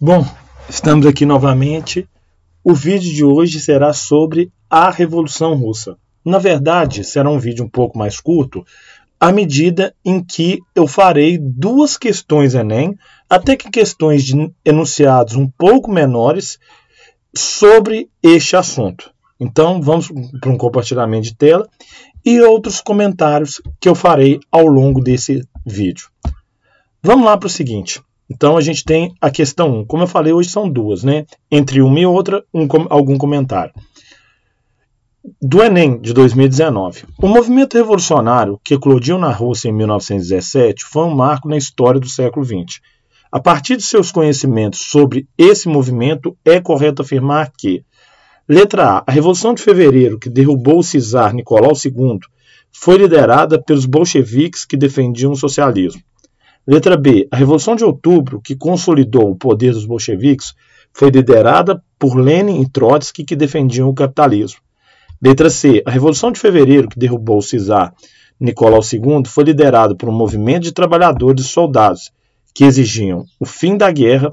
Bom, estamos aqui novamente. O vídeo de hoje será sobre a Revolução Russa. Na verdade, será um vídeo um pouco mais curto, à medida em que eu farei duas questões Enem, até que questões de enunciados um pouco menores, sobre este assunto. Então, vamos para um compartilhamento de tela e outros comentários que eu farei ao longo desse vídeo. Vamos lá para o seguinte. Então, a gente tem a questão 1. Como eu falei, hoje são duas, né? Entre uma e outra, algum comentário. Do Enem, de 2019. O movimento revolucionário que eclodiu na Rússia em 1917 foi um marco na história do século XX. A partir de seus conhecimentos sobre esse movimento, é correto afirmar que: letra A. A Revolução de Fevereiro, que derrubou o czar Nicolau II, foi liderada pelos bolcheviques que defendiam o socialismo. Letra B. A Revolução de Outubro, que consolidou o poder dos bolcheviques, foi liderada por Lenin e Trotsky, que defendiam o capitalismo. Letra C. A Revolução de Fevereiro, que derrubou o czar Nicolau II, foi liderada por um movimento de trabalhadores e soldados, que exigiam o fim da guerra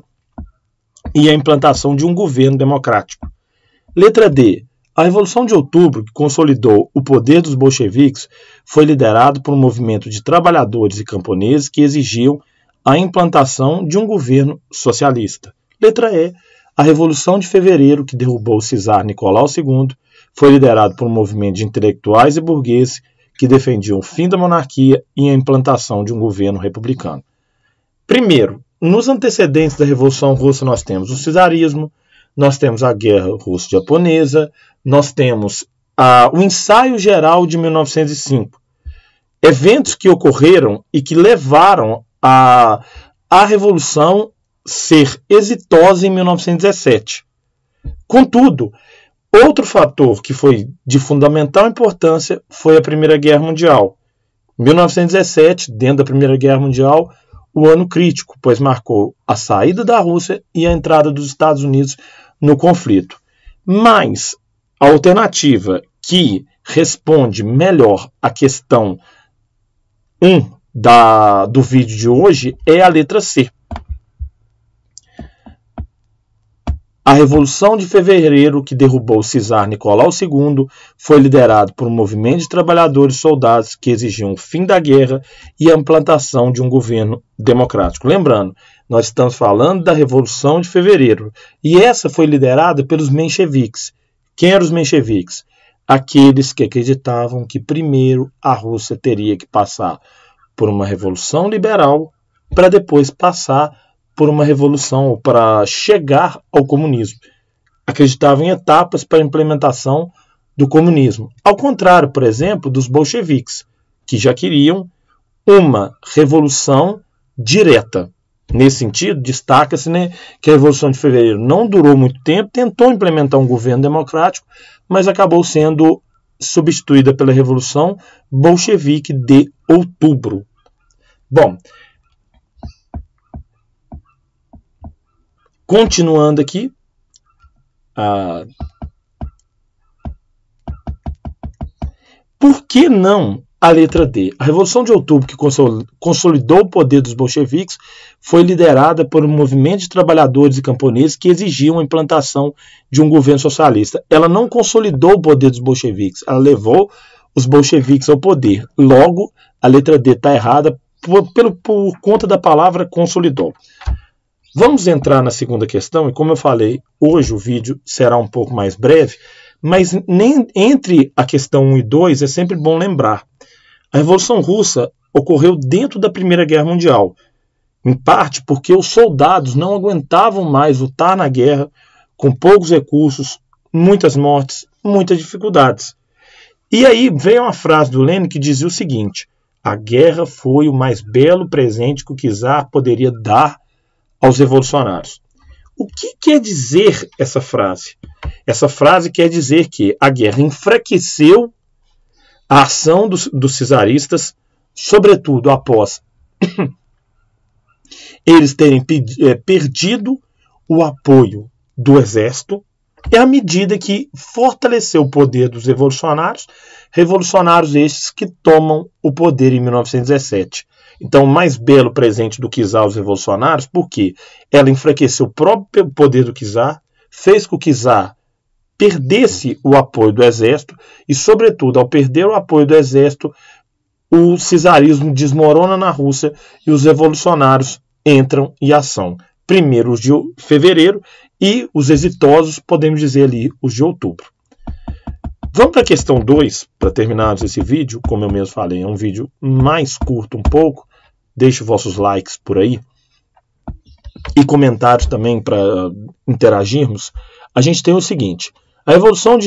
e a implantação de um governo democrático. Letra D. A Revolução de Outubro, que consolidou o poder dos bolcheviques, foi liderado por um movimento de trabalhadores e camponeses que exigiam a implantação de um governo socialista. Letra E. A Revolução de Fevereiro, que derrubou o czar Nicolau II, foi liderado por um movimento de intelectuais e burgueses que defendiam o fim da monarquia e a implantação de um governo republicano. Primeiro, nos antecedentes da Revolução Russa nós temos o czarismo, nós temos a Guerra Russo-Japonesa, nós temos o Ensaio Geral de 1905. Eventos que ocorreram e que levaram a Revolução ser exitosa em 1917. Contudo, outro fator que foi de fundamental importância foi a Primeira Guerra Mundial. 1917, dentro da Primeira Guerra Mundial, o ano crítico, pois marcou a saída da Rússia e a entrada dos Estados Unidos no conflito. Mas a alternativa que responde melhor à questão 1 do vídeo de hoje é a letra C. A Revolução de Fevereiro, que derrubou o czar Nicolau II, foi liderado por um movimento de trabalhadores e soldados que exigiam o fim da guerra e a implantação de um governo democrático. Lembrando, nós estamos falando da Revolução de Fevereiro. E essa foi liderada pelos mencheviques. Quem eram os mencheviques? Aqueles que acreditavam que primeiro a Rússia teria que passar por uma revolução liberal para depois passar por uma revolução, ou para chegar ao comunismo. Acreditavam em etapas para a implementação do comunismo. Ao contrário, por exemplo, dos bolcheviques, que já queriam uma revolução direta. Nesse sentido, destaca-se, que a Revolução de Fevereiro não durou muito tempo, tentou implementar um governo democrático, mas acabou sendo substituída pela Revolução Bolchevique de Outubro. Bom, continuando aqui, por que não a letra D? A Revolução de Outubro, que consolidou o poder dos bolcheviques, foi liderada por um movimento de trabalhadores e camponeses que exigiam a implantação de um governo socialista. Ela não consolidou o poder dos bolcheviques, ela levou os bolcheviques ao poder. Logo, a letra D está errada por conta da palavra consolidou. Vamos entrar na segunda questão, e como eu falei, hoje o vídeo será um pouco mais breve, mas nem entre a questão 1 e 2 é sempre bom lembrar. A Revolução Russa ocorreu dentro da Primeira Guerra Mundial, em parte porque os soldados não aguentavam mais lutar na guerra com poucos recursos, muitas mortes, muitas dificuldades. E aí veio uma frase do Lenin que dizia o seguinte: a guerra foi o mais belo presente que o czar poderia dar aos revolucionários. O que quer dizer essa frase? Essa frase quer dizer que a guerra enfraqueceu a ação dos czaristas, sobretudo após eles terem perdido o apoio do exército, e à medida que fortaleceu o poder dos revolucionários estes que tomam o poder em 1917. Então, mais belo presente do czar aos revolucionários, porque ela enfraqueceu o próprio poder do czar, fez com que o czar perdesse o apoio do exército e, sobretudo, ao perder o apoio do exército, o czarismo desmorona na Rússia e os revolucionários entram em ação. Primeiro os de fevereiro e os exitosos, podemos dizer ali, os de outubro. Vamos para a questão 2, para terminarmos esse vídeo. Como eu mesmo falei, é um vídeo mais curto um pouco. Deixe vossos likes por aí. E comentários também para interagirmos. A gente tem o seguinte. A Revolução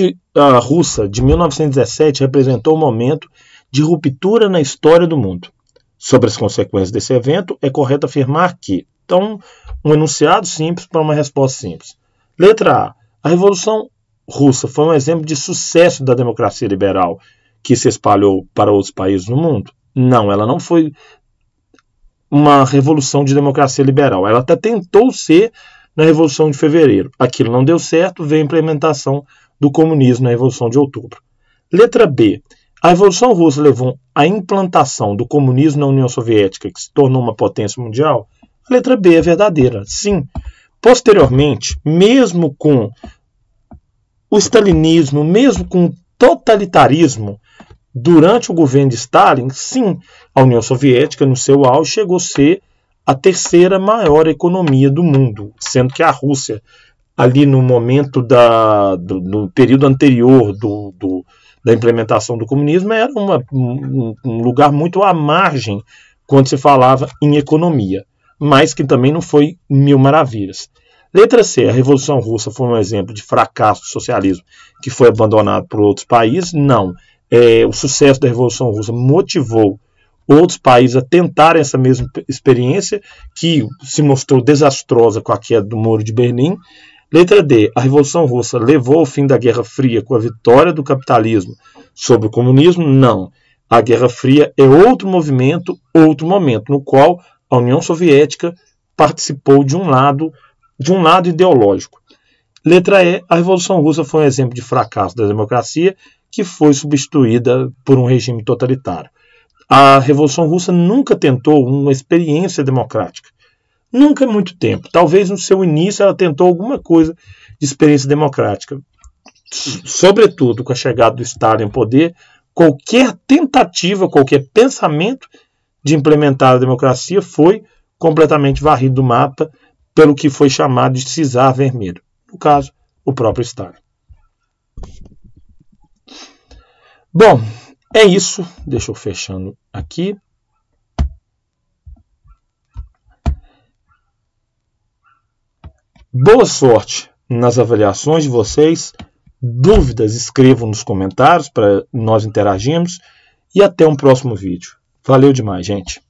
Russa de 1917 representou um momento de ruptura na história do mundo. Sobre as consequências desse evento, é correto afirmar que... Então, um enunciado simples para uma resposta simples. Letra A. A Revolução Russa foi um exemplo de sucesso da democracia liberal que se espalhou para outros países no mundo? Não, ela não foi uma revolução de democracia liberal. Ela até tentou ser na Revolução de Fevereiro. Aquilo não deu certo, veio a implementação do comunismo na Revolução de Outubro. Letra B. A Revolução Russa levou à implantação do comunismo na União Soviética, que se tornou uma potência mundial? A letra B é verdadeira, sim. Posteriormente, mesmo com o stalinismo, mesmo com o totalitarismo, durante o governo de Stalin, sim, a União Soviética, no seu auge, chegou a ser a terceira maior economia do mundo, sendo que a Rússia, ali no momento no período anterior da implementação do comunismo, era um lugar muito à margem quando se falava em economia, mas que também não foi mil maravilhas. Letra C. A Revolução Russa foi um exemplo de fracasso do socialismo que foi abandonado por outros países? Não. O sucesso da Revolução Russa motivou outros países a tentarem essa mesma experiência, que se mostrou desastrosa com a queda do Muro de Berlim. Letra D. A Revolução Russa levou ao fim da Guerra Fria com a vitória do capitalismo sobre o comunismo? Não. A Guerra Fria é outro movimento, outro momento, no qual a União Soviética participou de um lado ideológico. Letra E. A Revolução Russa foi um exemplo de fracasso da democracia que foi substituída por um regime totalitário. A Revolução Russa nunca tentou uma experiência democrática. Nunca, muito tempo. Talvez no seu início ela tentou alguma coisa de experiência democrática. Sobretudo com a chegada do Stalin ao poder, qualquer tentativa, qualquer pensamento de implementar a democracia foi completamente varrido do mapa pelo que foi chamado de czar vermelho. No caso, o próprio Stalin. Bom, é isso. Deixa eu fechando aqui. Boa sorte nas avaliações de vocês. Dúvidas, escrevam nos comentários para nós interagirmos. E até um próximo vídeo. Valeu demais, gente.